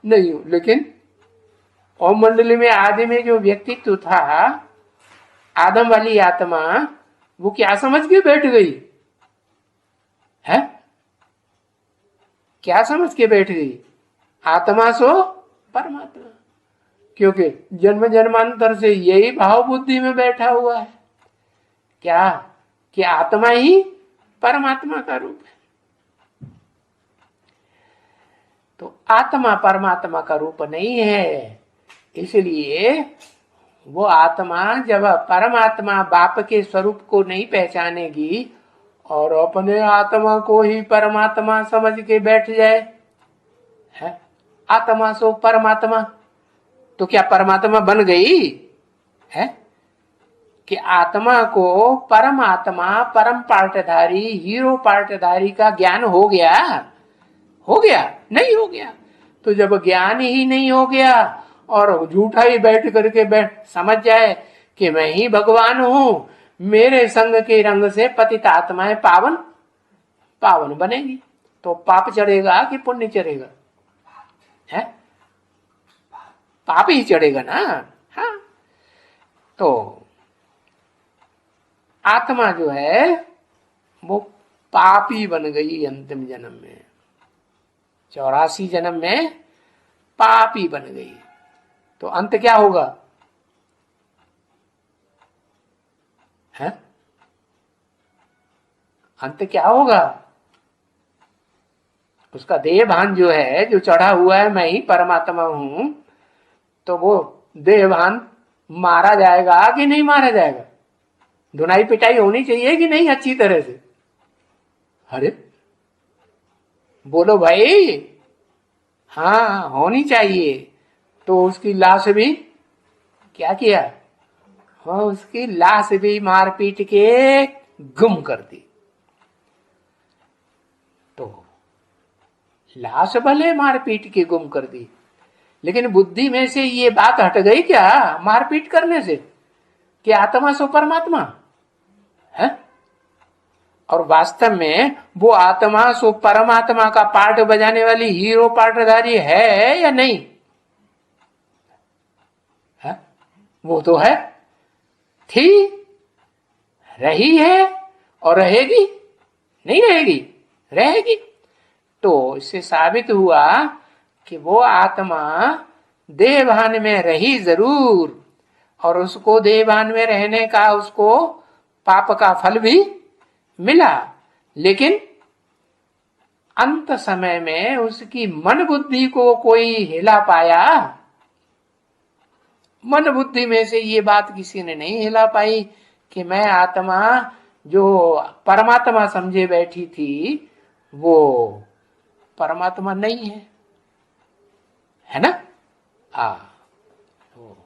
नहीं हूं। लेकिन ओम मंडली में आदि में जो व्यक्तित्व था, आदम वाली आत्मा, वो क्या समझ के बैठ गई है? क्या समझ के बैठ गई? आत्मा सो परमात्मा। क्योंकि जन्म जन्मांतर से यही भाव बुद्धि में बैठा हुआ है, क्या कि आत्मा ही परमात्मा का रूप है। तो आत्मा परमात्मा का रूप नहीं है, इसलिए वो आत्मा जब परमात्मा बाप के स्वरूप को नहीं पहचानेगी और अपने आत्मा को ही परमात्मा समझ के बैठ जाए, है आत्मा सो परमात्मा, तो क्या परमात्मा बन गई है? कि आत्मा को परमात्मा, परम पार्टधारी, हीरो पार्टधारी का ज्ञान हो गया? हो गया? नहीं हो गया। तो जब ज्ञान ही नहीं हो गया और झूठा ही बैठ समझ जाए कि मैं ही भगवान हूं, मेरे संग के रंग से पतित आत्माएं पावन पावन बनेगी, तो पाप चढ़ेगा कि पुण्य चढ़ेगा? है पाप ही चढ़ेगा ना। हाँ, तो आत्मा जो है वो पापी बन गई अंतिम जन्म में, 84 जन्म में पापी बन गई। तो अंत क्या होगा? है अंत क्या होगा? उसका देह भान जो है, जो चढ़ा हुआ है मैं ही परमात्मा हूं, तो वो देह भान मारा जाएगा कि नहीं मारा जाएगा? धुनाई पिटाई होनी चाहिए कि नहीं अच्छी तरह से? अरे बोलो भाई। हाँ, होनी चाहिए। तो उसकी लाश भी क्या किया? हाँ, उसकी लाश भी मार पीट के गुम कर दी। तो लाश भले मार पीट के गुम कर दी, लेकिन बुद्धि में से ये बात हट गई क्या मारपीट करने से, कि आत्मा सो परमात्मा है? और वास्तव में वो आत्मा सो परमात्मा का पार्ट बजाने वाली हीरो पार्टधारी है या नहीं है? वो तो है, थी, रही है और रहेगी। नहीं रहेगी? रहेगी। तो इससे साबित हुआ कि वो आत्मा देहभान में रही जरूर, और उसको देहभान में रहने का उसको पाप का फल भी मिला, लेकिन अंत समय में उसकी मन बुद्धि को कोई हिला पाया? मन बुद्धि में से ये बात किसी ने नहीं हिला पाई कि मैं आत्मा जो परमात्मा समझे बैठी थी वो परमात्मा नहीं है, है ना? तो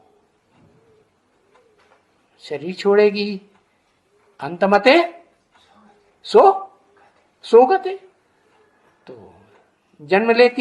शरीर छोड़ेगी, अंतमते सो गते। तो जन्म लेती